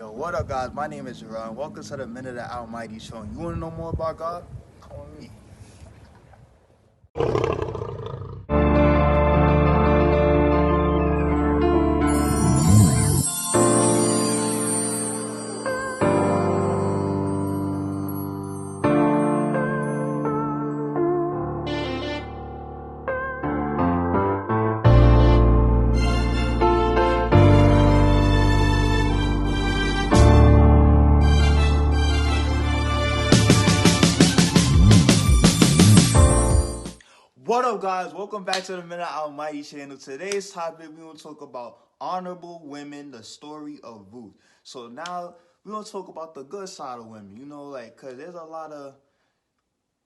Yo, what up, guys? My name is Ron. Welcome to the Minute of Almighty Show. You want to know more about God? Come with me. What up, guys? Welcome back to the Minute of Almighty channel. Today's topic, we're going to talk about honorable women, the story of Ruth. So now, we're going to talk about the good side of women, because there's a lot of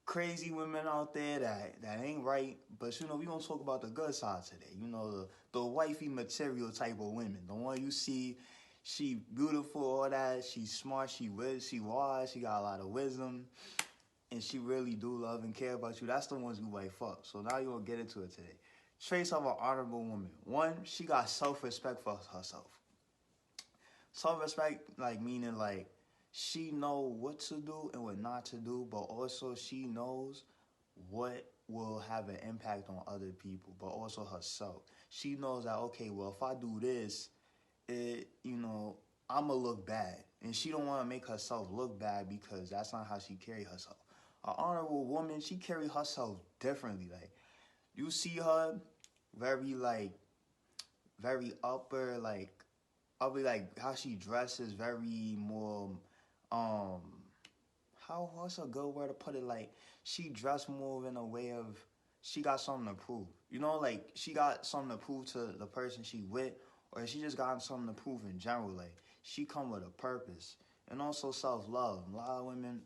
crazy women out there that ain't right, but we're gonna talk about the good side today. The wifey material type of women. The one you see, she beautiful, all that, she's smart, she wise, she got a lot of wisdom, and she really do love and care about you. That's the ones you wife up. So now you're gonna get into it today. Traits of an honorable woman. One, she got self-respect for herself. Self-respect, meaning she know what to do and what not to do, but also she knows what will have an impact on other people, but also herself. She knows that, okay, well, if I do this, I'ma look bad. And she don't want to make herself look bad because that's not how she carry herself. An honorable woman, she carry herself differently. You see her very, very how she dresses, very more, what's a good word to put it? She dressed more in a way of, she got something to prove. She got something to prove to the person she with, or she just got something to prove in general. She come with a purpose. And also self-love. A lot of women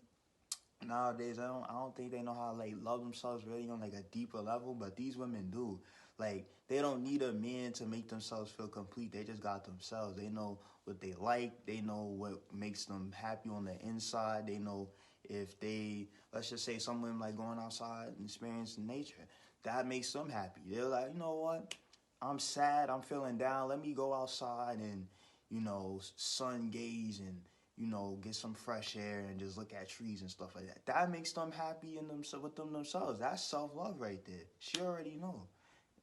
nowadays, I don't think they know how to love themselves really on a deeper level, but these women do. They don't need a man to make themselves feel complete. They just got themselves. They know what they like. They know what makes them happy on the inside. They know if they, let's just say some women like going outside and experiencing nature. That makes them happy. They're like, you know what? I'm sad. I'm feeling down. Let me go outside and, sun gaze and, get some fresh air and just look at trees and stuff like that. That makes them happy in with them themselves. That's self-love right there. She already know.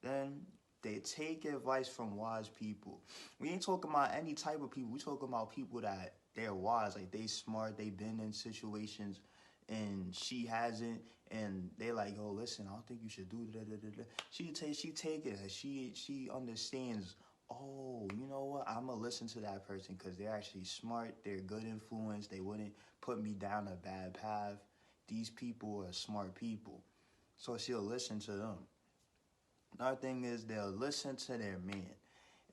Then they take advice from wise people. We ain't talking about any type of people. We talking about people that they're wise, they smart, they been in situations and she hasn't, and they like, oh, listen, I don't think you should do that. She take it. She understands. Oh, you know what? I'm gonna listen to that person because they're actually smart. They're good influence. They wouldn't put me down a bad path. These people are smart people, so she'll listen to them. Another thing is they'll listen to their man.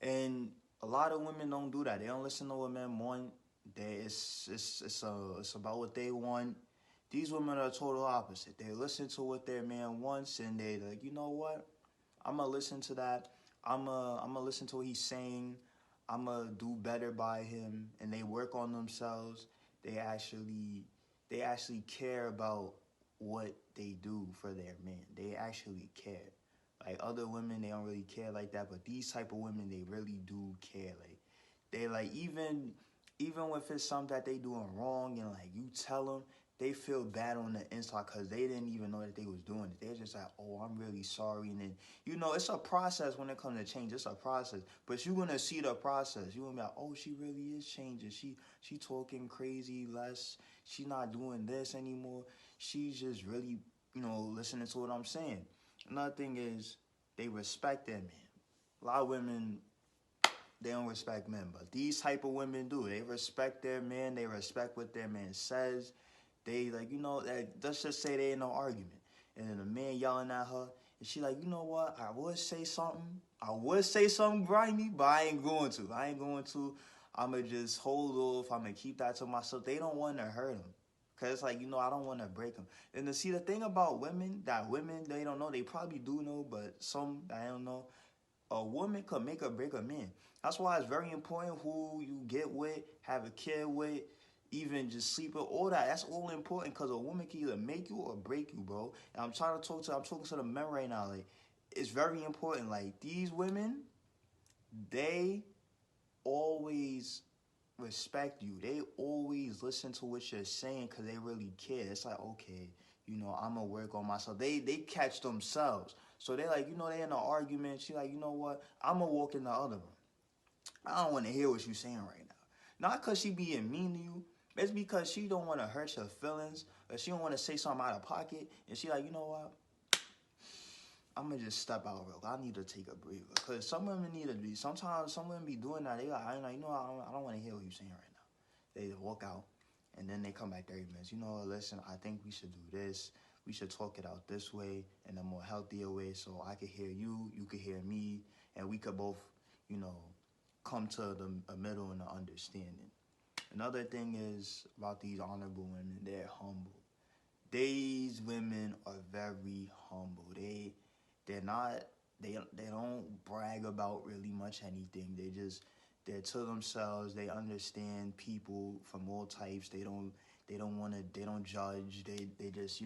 And a lot of women don't do that. They don't listen to what men want. It's about what they want. These women are total opposite. They listen to what their man wants and they like, you know what? I'm gonna listen to that. I'm gonna listen to what he's saying. I'm gonna do better by him, and they work on themselves. They actually care about what they do for their man. They actually care. Other women, they don't really care like that, but these type of women, they really do care. They even if it's something that they doing wrong and you tell them, they feel bad on the inside because they didn't even know that they was doing it. They're just like, oh, I'm really sorry. And then, it's a process when it comes to change. It's a process. But you're going to see the process. You're going to be like, oh, she really is changing. She talking crazy less. She not doing this anymore. She's just really, listening to what I'm saying. Another thing is they respect their man. A lot of women, they don't respect men, but these type of women do. They respect their man. They respect what their man says. They let's just say they in no argument, and then the man yelling at her, and she like, you know what? I would say something. I would say something grimy, but I ain't going to. I'ma just hold off. I'ma keep that to myself. They don't want to hurt him. Cause it's I don't want to break them. And to see the thing about women, that women, they don't know, they probably do know, but some, I don't know, a woman could make or break a man. That's why it's very important who you get with, have a kid with, even just sleep with, all that. That's all important because a woman can either make you or break you, bro. And I'm talking to the men right now. It's very important. These women, they always respect you. They always listen to what you're saying because they really care. It's like, okay, I'm gonna work on myself. They catch themselves. So they like, they in an argument. She like, you know what? I'm gonna walk in the other room. I don't want to hear what you saying right now. Not because she being mean to you. It's because she don't want to hurt your feelings, or she don't want to say something out of pocket. And she like, you know what? I'm gonna just step out real quick. I need to take a breather. Cause some women need to be. Sometimes some women be doing that. They like, I don't want to hear what you saying right now. They just walk out, and then they come back 30 minutes. Listen, I think we should do this. We should talk it out this way in a more healthier way, so I could hear you, you could hear me, and we could both, come to a middle and an understanding. Another thing is about these honorable women. They're humble. These women are very humble. They're not they don't brag about really much anything. They're to themselves. They understand people from all types. They don't judge. They just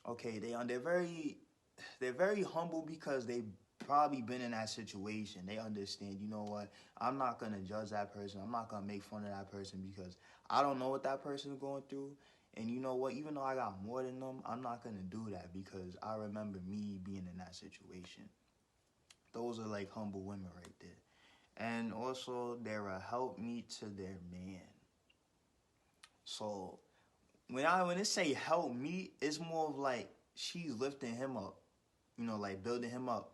okay. They're very humble because they probably been in that situation. They understand, what, I'm not gonna judge that person. I'm not gonna make fun of that person because I don't know what that person is going through. And you know what? Even though I got more than them, I'm not going to do that because I remember me being in that situation. Those are like humble women right there. And also, they're a helpmeet to their man. So, when it say helpmeet, it's more of like she's lifting him up, like building him up.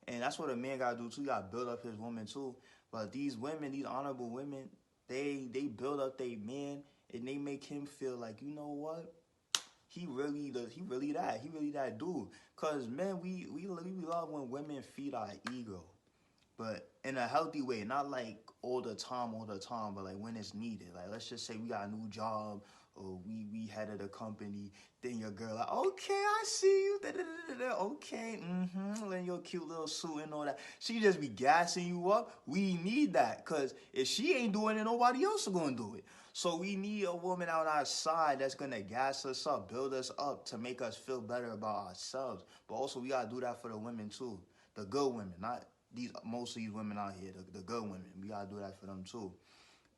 And that's what a man got to do too. You got to build up his woman too. But these women, these honorable women, they build up their man. And they make him feel like, you know what? He really that dude. Cause men, we love when women feed our ego, but in a healthy way, not like all the time, but like when it's needed. Like let's just say we got a new job or we headed a company, then your girl like, okay, I see you, okay, then your cute little suit and all that. She just be gassing you up. We need that, cause if she ain't doing it, nobody else is gonna do it. So we need a woman on our side that's gonna gas us up, build us up to make us feel better about ourselves. But also we gotta do that for the women too, the good women, not most of these women out here, the good women. We gotta do that for them too.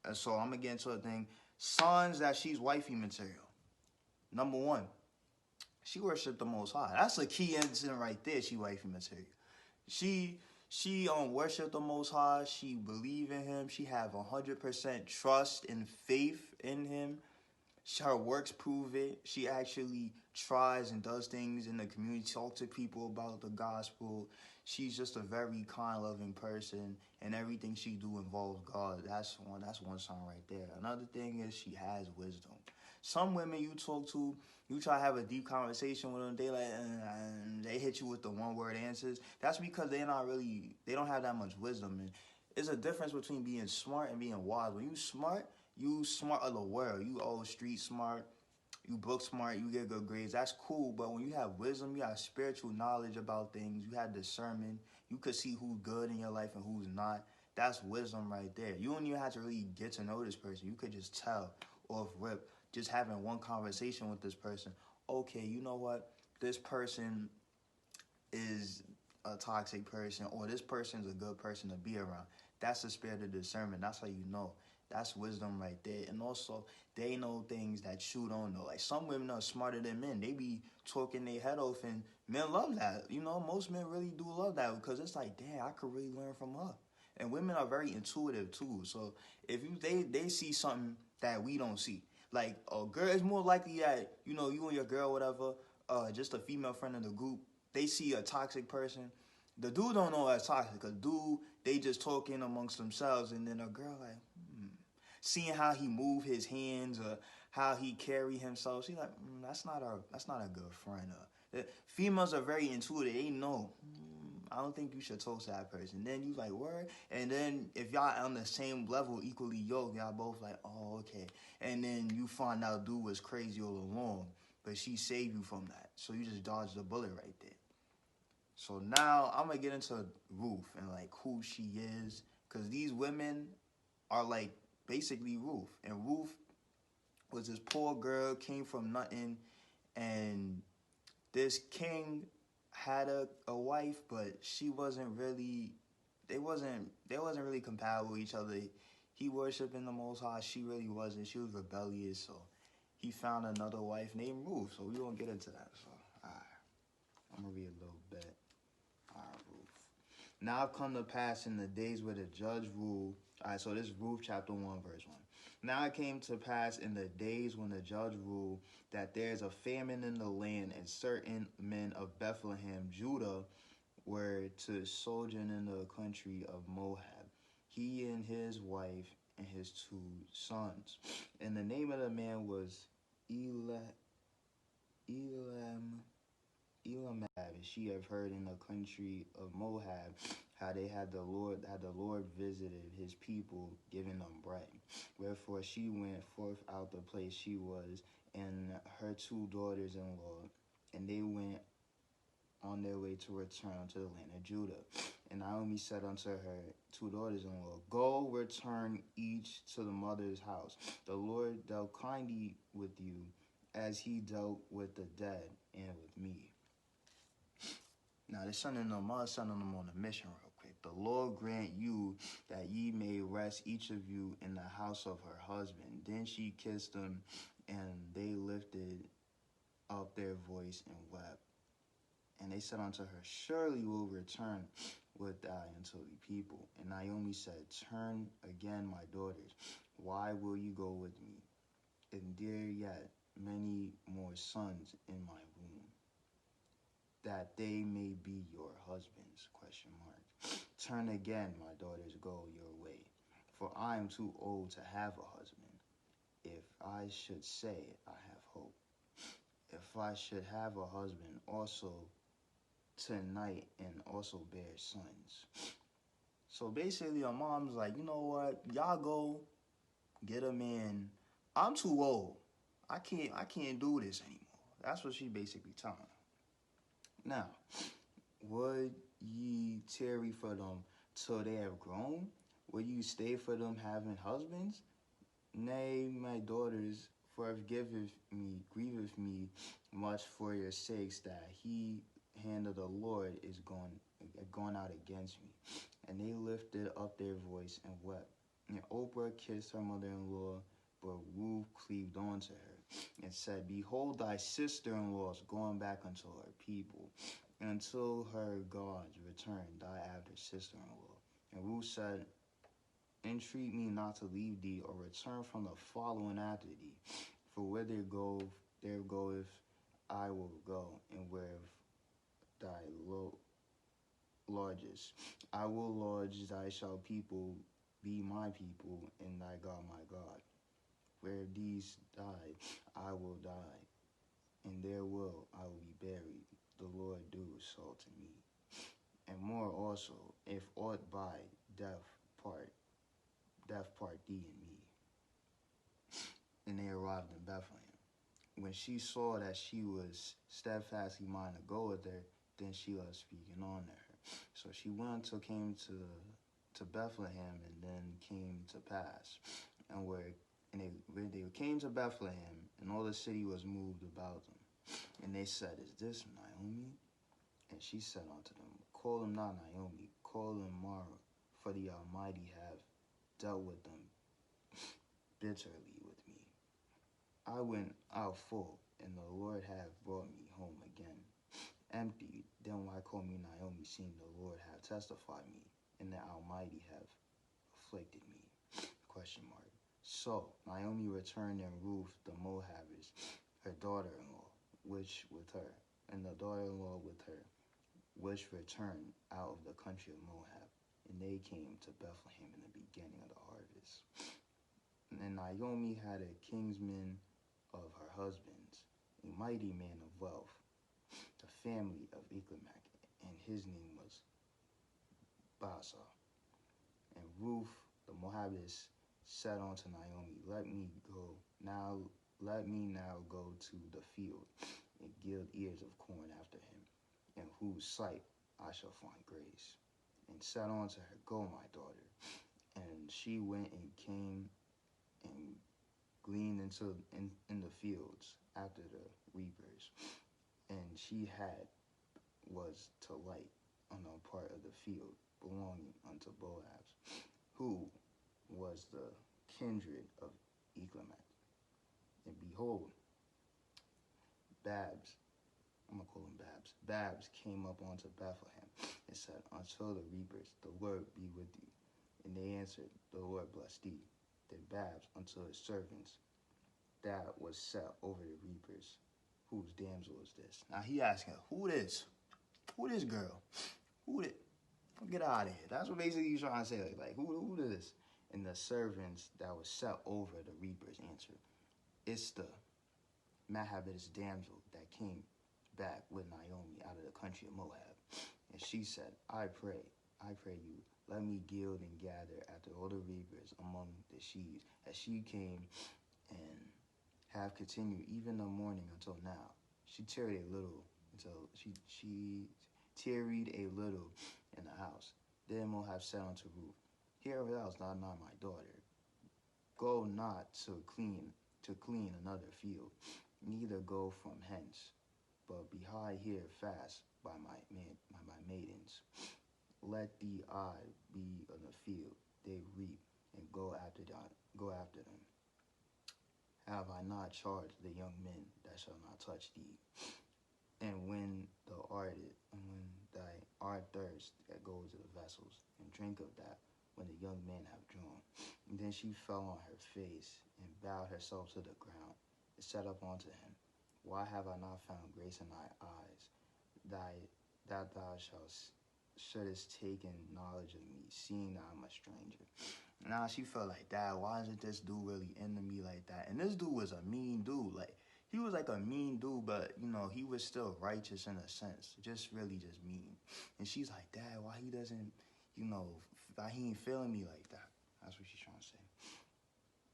And so I'm gonna get into a thing. Signs that she's wifey material. Number one, she worshiped the Most High. That's a key incident right there. She wifey material. She worship the Most High. She believe in Him. She have 100% trust and faith in Him. Her works prove it. She actually tries and does things in the community, talk to people about the gospel. She's just a very kind, loving person, and everything she do involves God. That's one sign right there. Another thing is she has wisdom. Some women you talk to, you try to have a deep conversation with them, they hit you with the one-word answers. That's because they don't have that much wisdom. And there's a difference between being smart and being wise. When you smart of the world. You old street smart, you book smart, you get good grades. That's cool. But when you have wisdom, you have spiritual knowledge about things, you have discernment, you could see who's good in your life and who's not. That's wisdom right there. You don't even have to really get to know this person. You could just tell off rip, just having one conversation with this person. Okay, you know what? This person is a toxic person, or this person's a good person to be around. That's the spirit of discernment. That's how you know. That's wisdom right there. And also, they know things that you don't know. Like, some women are smarter than men. They be talking their head off, and men love that. Most men really do love that because it's like, damn, I could really learn from her. And women are very intuitive, too. So, if they see something that we don't see. Like, a girl, it's more likely that, you and your girl, whatever, just a female friend in the group, they see a toxic person. The dude don't know that's toxic, because dude, they just talking amongst themselves, and then a girl like, seeing how he move his hands or how he carry himself, she's like, that's not a good friend. Females are very intuitive. They know, I don't think you should talk to that person. Then you like, word? And then if y'all on the same level, equally yoked, y'all both like, oh, okay. And then you find out dude was crazy all along, but she saved you from that. So you just dodged the bullet right there. So now I'm going to get into Ruth and like who she is, because these women are like basically Ruth. And Ruth was this poor girl, came from nothing, and this king had a wife, but she wasn't really, they wasn't really compatible with each other. he worshiping the Most High. She really wasn't. She was rebellious. So he found another wife named Ruth. So we won't get into that. So, all right. I'm going to read a little bit. All right, Ruth. Now it come to pass in the days where the judge ruled. All right, so this is Ruth chapter 1, verse 1. Now it came to pass in the days when the judge ruled that there is a famine in the land, and certain men of Bethlehem, Judah, were to sojourn in the country of Moab, he and his wife and his 2 sons. And the name of the man was Elamab. She have heard in the country of Moab how the Lord visited his people, giving them bread. Wherefore she went forth out the place she was, and her 2 daughters-in-law, and they went on their way to return to the land of Judah. And Naomi said unto her 2 daughters-in-law, Go, return each to the mother's house. The Lord dealt kindly with you, as he dealt with the dead and with me. Now, they're sending them on a mission real quick. The Lord grant you that ye may rest each of you in the house of her husband. Then she kissed them, and they lifted up their voice and wept. And they said unto her, Surely we'll return with thy unto the people. And Naomi said, Turn again, my daughters. Why will you go with me? And there yet many more sons in my womb, that they may be your husbands, ? Turn again, my daughters, go your way. For I am too old to have a husband. If I should say, I have hope. If I should have a husband also tonight, and also bear sons. So basically, her mom's like, you know what? Y'all go get a man. I'm too old. I can't do this anymore. That's what she basically telling her. Now, would ye tarry for them till they have grown? Will you stay for them having husbands? Nay, my daughters, for it grieveth me much for your sakes, that he hand of the Lord is gone out against me. And they lifted up their voice and wept. And Oprah kissed her mother-in-law, but Ruth cleaved on to her, and said, Behold, thy sister-in-law is going back unto her people, until her gods return, thy after sister-in-law. And Ruth said, Entreat me not to leave thee, or return from the following after thee. For where there goeth, I will go, and where thy lodges, I will lodge. Thy shall people be my people, and thy God my God. Where these die, I will die, and there I will be buried. The Lord do so to me. And more also, if aught by death part thee and me. And they arrived in Bethlehem. When she saw that she was steadfastly minded to go with her, then she was speaking on to her. So she went until came to Bethlehem, and then came to pass. And when they came to Bethlehem, and all the city was moved about them. And they said, Is this Naomi? And she said unto them, Call them not Naomi, call them Mara, for the Almighty have dealt with them bitterly with me. I went out full, and the Lord hath brought me home again empty. Then why call me Naomi, seeing the Lord hath testified me, and the Almighty have afflicted me? ? So Naomi returned, and Ruth the Moabitess, her daughter-in-law, which with her, and the daughter-in-law with her, which returned out of the country of Moab. And they came to Bethlehem in the beginning of the harvest. And Naomi had a kinsman of her husband's, a mighty man of wealth, the family of Elimelech, and his name was Baasa. And Ruth the Moabitess said unto Naomi, Let me now go to the field, and gild ears of corn after him, in whose sight I shall find grace. And said unto her, Go, my daughter. And she went and came and gleaned in the fields after the reapers. And she was to light on a part of the field belonging unto Boaz, who was the kindred of Eclamat. And behold, Babs, I'm going to call him Babs, Babs came up onto Bethlehem and said, until the reapers, the Lord be with you. And they answered, the Lord bless thee. Then Babs unto his servants that was set over the reapers. Whose damsel is this? Now he asking, who this? Who this girl? Who this? Get out of here. That's what basically he's trying to say. Like who this? And the servants that was set over the reapers answered, it's the Moabitess damsel that came back with Naomi out of the country of Moab. And she said, I pray you, let me gild and gather after all the reapers among the sheaves, as she came and have continued even the morning until now. She tarried a little until she tarried a little in the house. Then Moab said unto Ruth, hear thou not my daughter, go not to clean another field, neither go from hence, but be high here fast by my maidens. Let the eye be on the field, they reap, and go after them. Have I not charged the young men that shall not touch thee? And when thy art thirst, that go to the vessels, and drink of that, when the young men have drawn. And then she fell on her face, and bowed herself to the ground, and said up unto him, why have I not found grace in thy eyes, that thou shouldest take in knowledge of me, seeing that I'm a stranger? Now she felt like, Dad, why isn't this dude really into me like that? And this dude was a mean dude. Like, he was like a mean dude, but, you know, he was still righteous in a sense. Just really just mean. And she's like, Dad, why he doesn't, you know, why he ain't feeling me like that? That's what she's trying to say.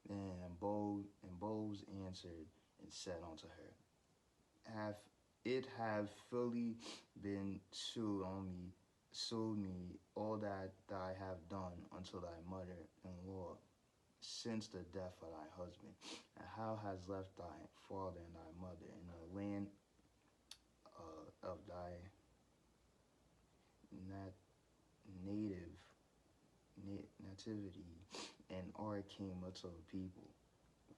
And Boaz answered and said unto her, it have fully been shewed me all that I have done unto thy mother-in-law since the death of thy husband, and how hast left thy father and thy mother in the land of thy nativity, and art came unto a people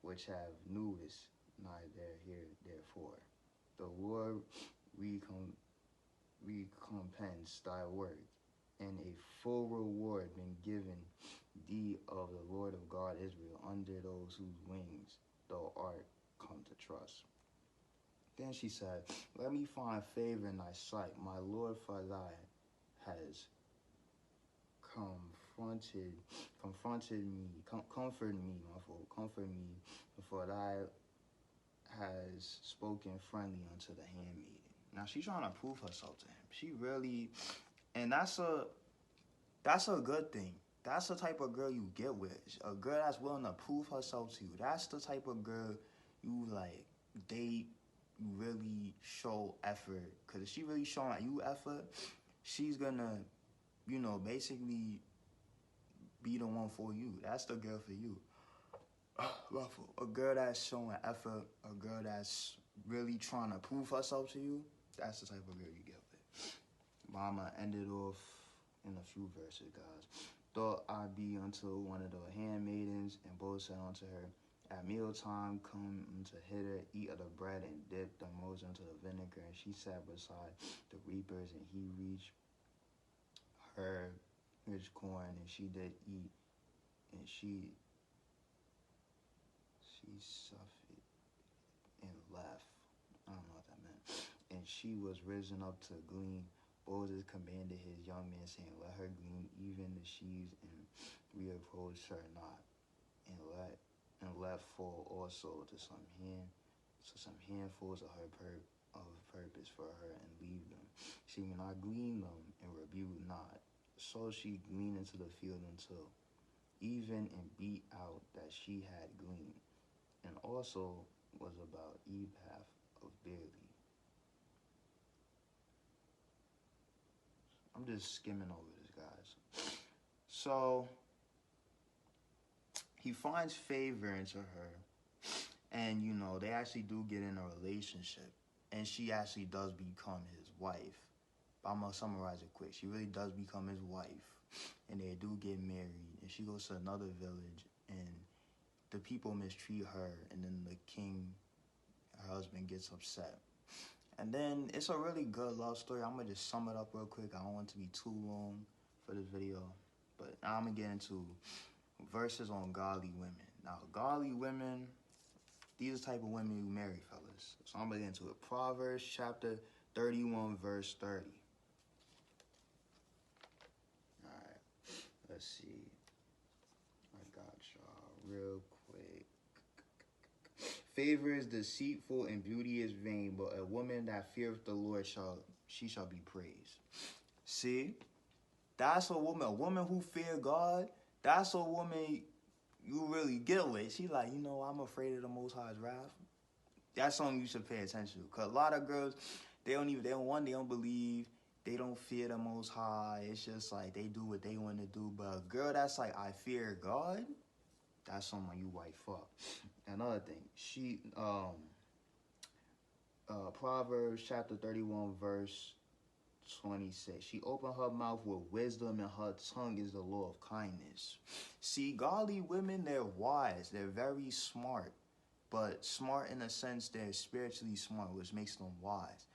which have newest neither here therefore. The Lord recompense thy work, and a full reward been given thee of the Lord of God Israel, under those whose wings thou art come to trust. Then she said, let me find favor in thy sight, my Lord, for thy has comfort me, for thy has spoken friendly unto the handmaiden. Now she's trying to prove herself to him. She really, and that's a good thing. That's the type of girl you get with. A girl that's willing to prove herself to you. That's the type of girl you like date. You really show effort. Because if she really showing you effort, she's gonna, you know, basically be the one for you. That's the girl for you. A girl that's showing effort, a girl that's really trying to prove herself to you, that's the type of girl you get with. Mama ended off in a few verses, guys. Thought I be unto one of the handmaidens, and both said unto her, at mealtime come unto hither, eat of the bread, and dip the most into the vinegar. And she sat beside the reapers, and he reached her rich corn, and she did eat, and she suffered and left. I don't know what that meant. And she was risen up to glean. Boaz commanded his young man, saying, let her glean even the sheaves, and reproach her not, and let fall also to some handfuls of her purpose for her, and leave them. She may not glean them, and rebuke not. So she gleaned into the field until even and beat out that she had gleaned, and also was about ephah of barley. I'm just skimming over this, guys. So he finds favor into her, and you know they actually do get in a relationship, and she actually does become his wife. I'm gonna summarize it quick. She really does become his wife, and they do get married, and she goes to another village, and the people mistreat her, and then the king, her husband, gets upset. And then it's a really good love story. I'm going to just sum it up real quick. I don't want it to be too long for this video. But now I'm going to get into verses on godly women. Now, godly women, these are the type of women you marry, fellas. So I'm going to get into it. Proverbs chapter 31, verse 30. All right. Let's see. I got y'all real quick. Favor is deceitful and beauty is vain, but a woman that feareth the Lord shall be praised. See, that's a woman who fear God. That's a woman you really get with. She like, I'm afraid of the Most High's wrath. That's something you should pay attention to. Cause a lot of girls, they don't believe, they don't fear the Most High. It's just like they do what they want to do. But a girl that's like, I fear God, that's someone you wife up. Another thing, Proverbs chapter 31, verse 26. She opened her mouth with wisdom, and her tongue is the law of kindness. See, godly women, they're wise. They're very smart. But smart in a sense, they're spiritually smart, which makes them wise.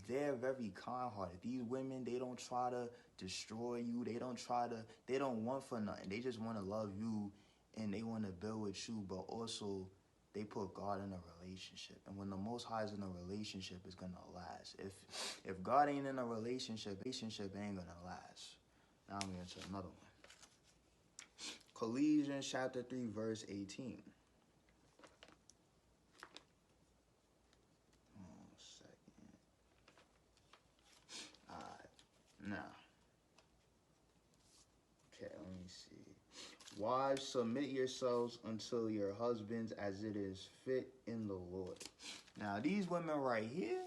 They're very kind-hearted. These women, they don't try to destroy you. They don't want for nothing. They just want to love you, and they want to build with you, but also they put God in a relationship. And when the Most High is in a relationship, it's going to last. If God ain't in a relationship ain't going to last. Now I'm going to another one. Colossians chapter 3, verse 18. Now, okay, let me see. Wives, submit yourselves unto your husbands as it is fit in the Lord. Now, these women right here,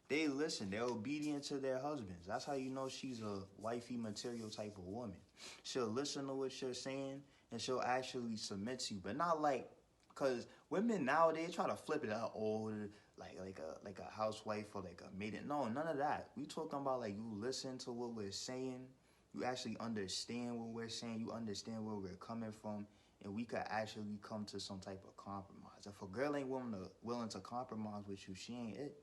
they listen. They're obedient to their husbands. That's how you know she's a wifey material type of woman. She'll listen to what you're saying, and she'll actually submit to you. But not like, because women nowadays try to flip it out, like a housewife or like a maiden. No, none of that. We talking about like you listen to what we're saying. You actually understand what we're saying. You understand where we're coming from. And we could actually come to some type of compromise. If a girl ain't willing to compromise with you, she ain't it.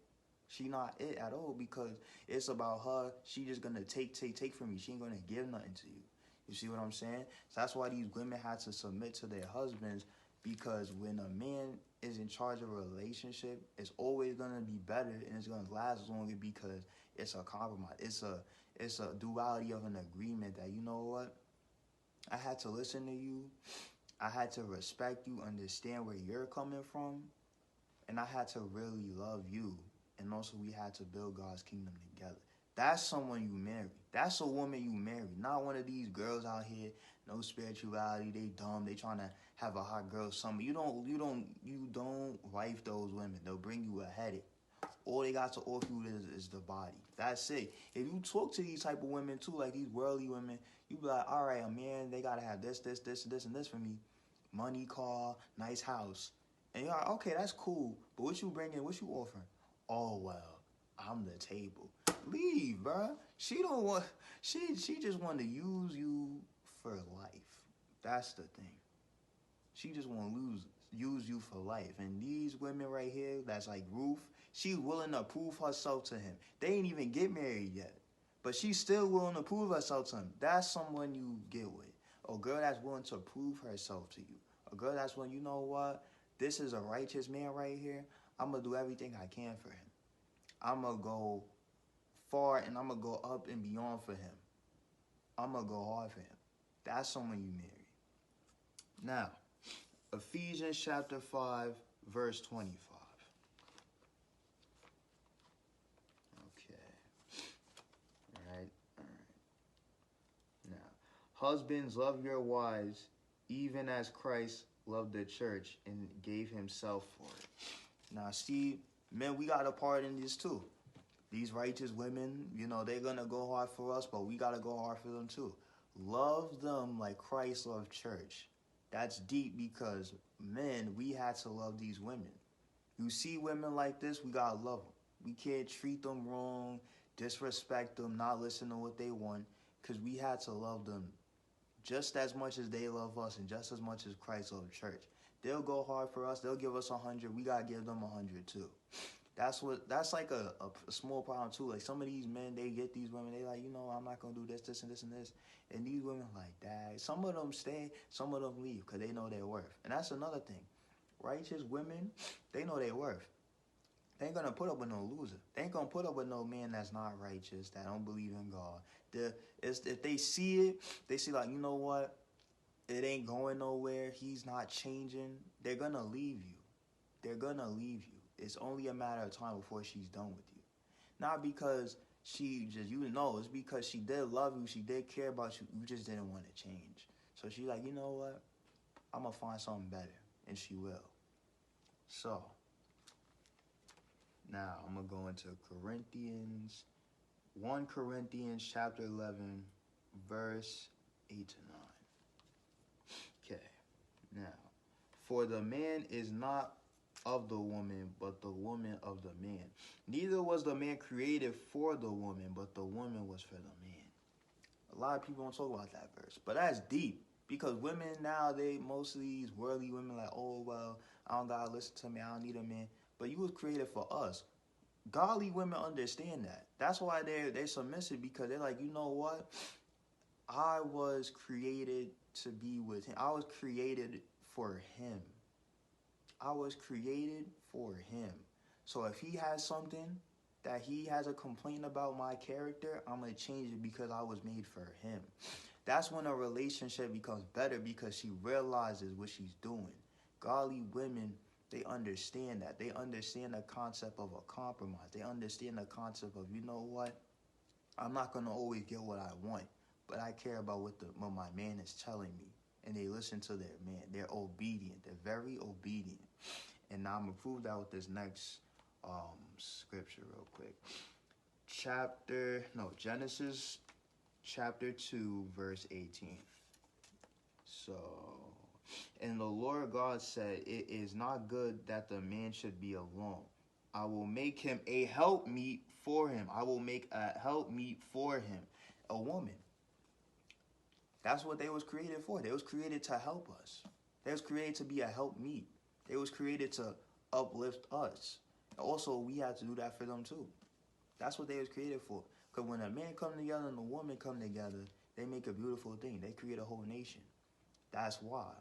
She not it at all, because it's about her. She just going to take from you. She ain't going to give nothing to you. You see what I'm saying? So that's why these women had to submit to their husbands, because when a man is in charge of a relationship, it's always going to be better, and it's going to last longer because it's a compromise. It's a duality of an agreement that, you know what? I had to listen to you. I had to respect you, understand where you're coming from, and I had to really love you. And also we had to build God's kingdom together. That's someone you marry. That's a woman you marry. Not one of these girls out here, no spirituality, they dumb, they trying to have a hot girl summer. You don't wife those women. They'll bring you a headache. All they got to offer you is the body. That's it. If you talk to these type of women too, like these worldly women, you be like, all right, a man, they gotta have this, and this for me. Money, car, nice house. And you're like, okay, that's cool. But what you bringing, what you offering? Oh, well, I'm the table. Leave, bruh. She just want to use you for life. That's the thing. She just want to use you for life. And these women right here, that's like Ruth, she's willing to prove herself to him. They ain't even get married yet, but she's still willing to prove herself to him. That's someone you get with. A girl that's willing to prove herself to you. A girl that's willing, you know what? This is a righteous man right here. I'm going to do everything I can for him. I'm going to go far, and I'm going to go up and beyond for him. I'm going to go hard for him. That's someone you marry. Now, Ephesians chapter 5, verse 25. Okay. All right. Now, husbands, love your wives, even as Christ loved the church and gave himself for it. Now, see, men, we got a part in this too. These righteous women, they're going to go hard for us, but we got to go hard for them too. Love them like Christ loved church. That's deep, because, men, we had to love these women. You see women like this, we got to love them. We can't treat them wrong, disrespect them, not listen to what they want, because we had to love them just as much as they love us and just as much as Christ loved the church. They'll go hard for us. They'll give us 100. We got to give them 100 too. That's like a small problem too. Like some of these men, they get these women, they like, I'm not going to do this, this, and this, and this. And these women like, dang. Some of them stay, some of them leave because they know their worth. And that's another thing. Righteous women, they know their worth. They ain't going to put up with no loser. They ain't going to put up with no man that's not righteous, that don't believe in God. If they see it, they see like, you know what? It ain't going nowhere. He's not changing. They're going to leave you. They're going to leave you. It's only a matter of time before she's done with you. Not because she just, it's because she did love you. She did care about you. You just didn't want to change. So she's like, you know what? I'm going to find something better. And she will. So, now I'm going to go into Corinthians, 1 Corinthians chapter 11, verse 8 to 9. Okay, now, for the man is not of the woman, but the woman of the man. Neither was the man created for the woman, but the woman was for the man. A lot of people don't talk about that verse, but that's deep. Because women now, mostly these worldly women like, oh, well, I don't gotta listen to me, I don't need a man. But you was created for us. Godly women understand that. That's why they're submissive, because they're like, you know what? I was created to be with him. I was created for him. I was created for him. So if he has something that he has a complaint about my character, I'm going to change it because I was made for him. That's when a relationship becomes better, because she realizes what she's doing. Godly women, they understand that. They understand the concept of a compromise. They understand the concept of, you know what? I'm not going to always get what I want, but I care about what my man is telling me. And they listen to their man. They're obedient. They're very obedient. And now I'm going to prove that with this next scripture real quick. Genesis chapter 2, verse 18. So, and the Lord God said, it is not good that the man should be alone. I will make him a helpmeet for him. I will make a helpmeet for him. A woman. That's what they was created for. They was created to help us. They was created to be a helpmeet. They was created to uplift us. Also, we have to do that for them too. That's what they was created for. Because when a man come together and a woman come together, they make a beautiful thing. They create a whole nation. That's why.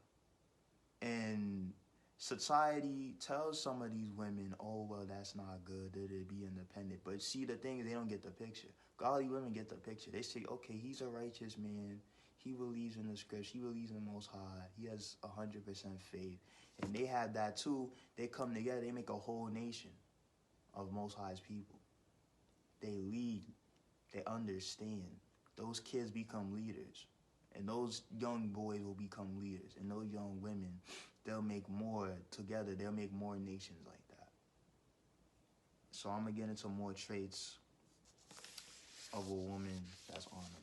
And society tells some of these women, oh, well, that's not good, that they be independent. But see, the thing is, they don't get the picture. Godly women get the picture. They say, okay, he's a righteous man. He believes in the scripture. He believes in the Most High. He has 100% faith. And they have that too. They come together. They make a whole nation of Most High's people. They lead. They understand. Those kids become leaders. And those young boys will become leaders. And those young women, they'll make more together. They'll make more nations like that. So I'm going to get into more traits of a woman that's honorable.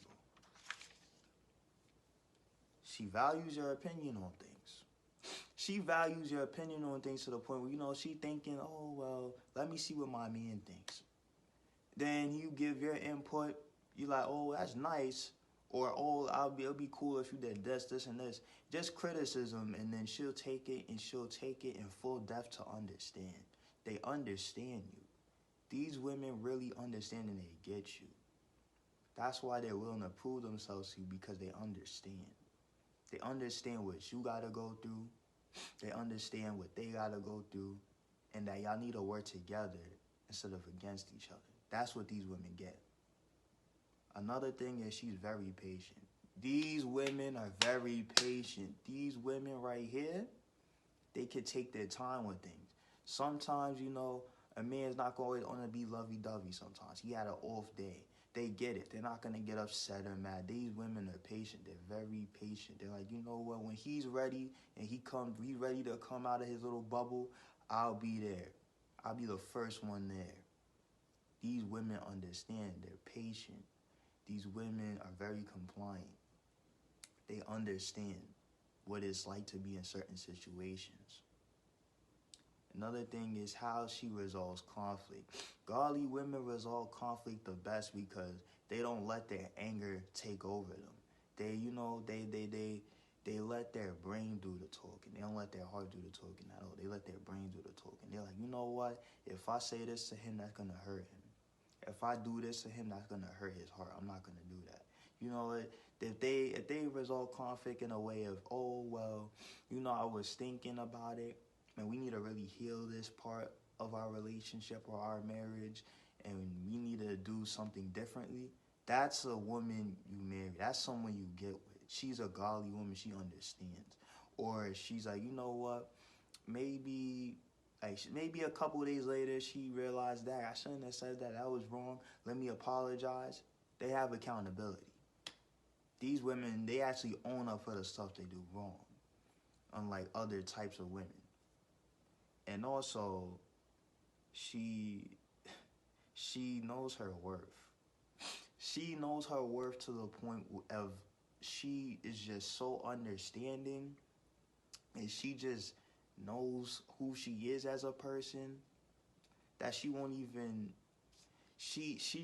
She values your opinion on things. She values your opinion on things to the point where, she thinking, oh, well, let me see what my man thinks. Then you give your input. You're like, oh, that's nice. Or, oh, it'll be cool if you did this, this, and this. Just criticism, and then she'll take it in full depth to understand. They understand you. These women really understand and they get you. That's why they're willing to prove themselves to you, because they understand. They understand what you got to go through. They understand what they got to go through. And that y'all need to work together instead of against each other. That's what these women get. Another thing is she's very patient. These women are very patient. These women right here, they can take their time with things. Sometimes, a man's not always going to be lovey-dovey sometimes. He had an off day. They get it. They're not going to get upset or mad. These women are patient. They're very patient. They're like, you know what? When he's ready and he's ready to come out of his little bubble, I'll be there. I'll be the first one there. These women understand. They're patient. These women are very compliant. They understand what it's like to be in certain situations. Another thing is how she resolves conflict. Godly women resolve conflict the best because they don't let their anger take over them. They, you know, they let their brain do the talking. They don't let their heart do the talking at all. They let their brain do the talking. They're like, you know what? If I say this to him, that's gonna hurt him. If I do this to him, that's gonna hurt his heart. I'm not gonna do that. You know what? If they resolve conflict in a way of, oh well, you know, I was thinking about it, and we need to really heal this part of our relationship or our marriage, and we need to do something differently. That's a woman you marry. That's someone you get with. She's a godly woman. She understands. Or she's like, you know what? Maybe maybe a couple of days later she realized that I shouldn't have said that. That was wrong. Let me apologize. They have accountability. These women, they actually own up for the stuff they do wrong, unlike other types of women. And also, she she knows her worth. She knows her worth to the point of she is just so understanding, and she just knows who she is as a person, that she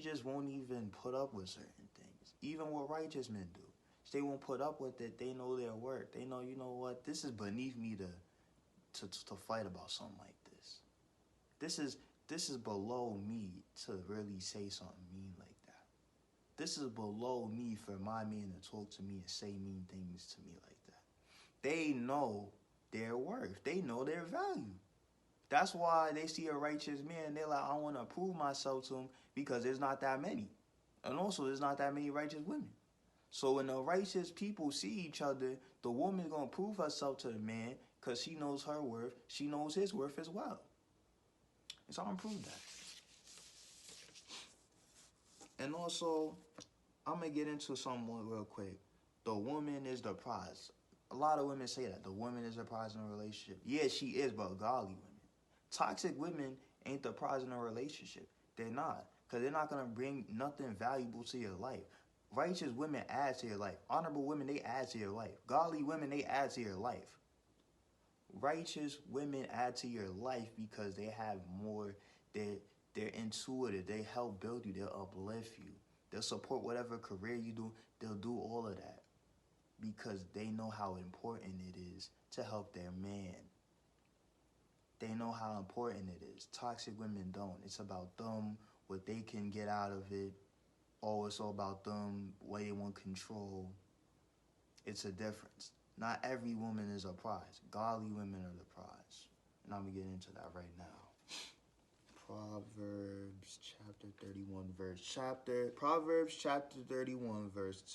just won't even put up with certain things. Even what righteous men do. They won't put up with it. They know their worth. They know, you know what, this is beneath me to fight about something like this. This is below me to really say something mean like that. This is below me for my man to talk to me and say mean things to me like that. They know their worth. They know their value. That's why they see a righteous man, they're like, I want to prove myself to him, because there's not that many. And also, there's not that many righteous women. So when the righteous people see each other, the woman's going to prove herself to the man because she knows her worth. She knows his worth as well. And so I'm prove that. And also, I'm going to get into something real quick. The woman is the prize. A lot of women say that. The woman is the prize in a relationship. Yeah, she is, but godly women. Toxic women ain't the prize in a relationship. They're not. Because they're not going to bring nothing valuable to your life. Righteous women add to your life. Honorable women, they add to your life. Godly women, they add to your life. Righteous women add to your life because they have more. They're intuitive. They help build you. They'll uplift you. They'll support whatever career you do. They'll do all of that because they know how important it is to help their man. They know how important it is. Toxic women don't. It's about them, what they can get out of it. Oh, it's all about them, what they want control. It's a difference. Not every woman is a prize. Godly women are the prize. And I'm going to get into that right now. Proverbs chapter 31, verse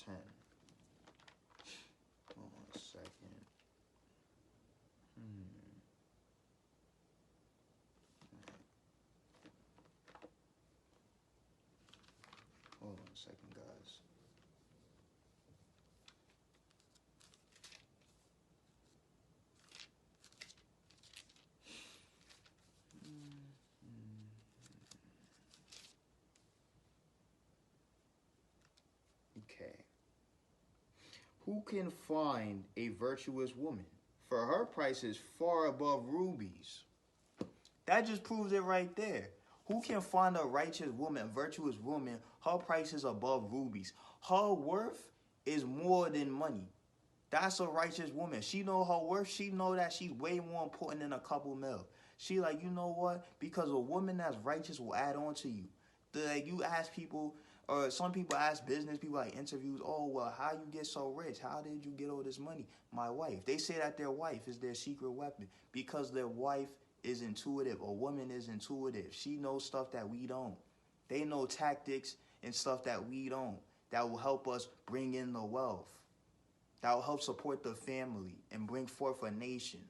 10. Hold on a second. Hold on a second, guys. Okay. Who can find a virtuous woman? For her price is far above rubies. That just proves it right there. Who can find a righteous woman, a virtuous woman? Her price is above rubies. Her worth is more than money. That's a righteous woman. She know her worth. She know that she's way more important than a couple mil. She like, you know what? Because a woman that's righteous will add on to you. You ask people, or some people ask business people, like interviews, oh, well, how you get so rich? How did you get all this money? My wife. They say that their wife is their secret weapon because their wife is intuitive. A woman is intuitive. She knows stuff that we don't. They know tactics and stuff that we don't. That will help us bring in the wealth. That will help support the family and bring forth a nation.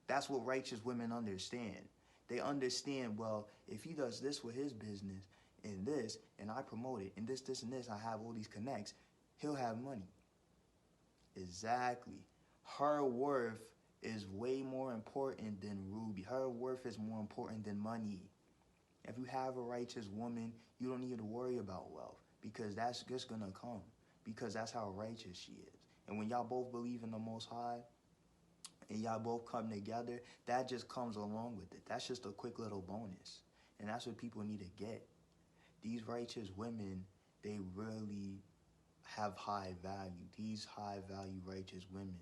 That's what righteous women understand. They understand, well, if he does this with his business and this, and I promote it, and this, and this, I have all these connects, he'll have money. Exactly. Her worth is way more important than ruby. Her worth is more important than money. If you have a righteous woman, you don't need to worry about wealth because that's just going to come because that's how righteous she is. And when y'all both believe in the Most High and y'all both come together, that just comes along with it. That's just a quick little bonus. And that's what people need to get. These righteous women, they really have high value. These high value righteous women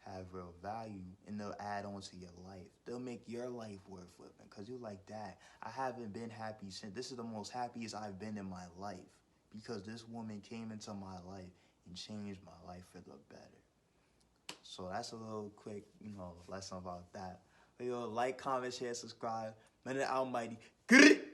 have real value, and they'll add on to your life. They'll make your life worth living because you're like, Dad, I haven't been happy since. This is the most happiest I've been in my life because this woman came into my life and changed my life for the better. So that's a little quick, lesson about that. But like, comment, share, subscribe. Man, the Almighty. Get it!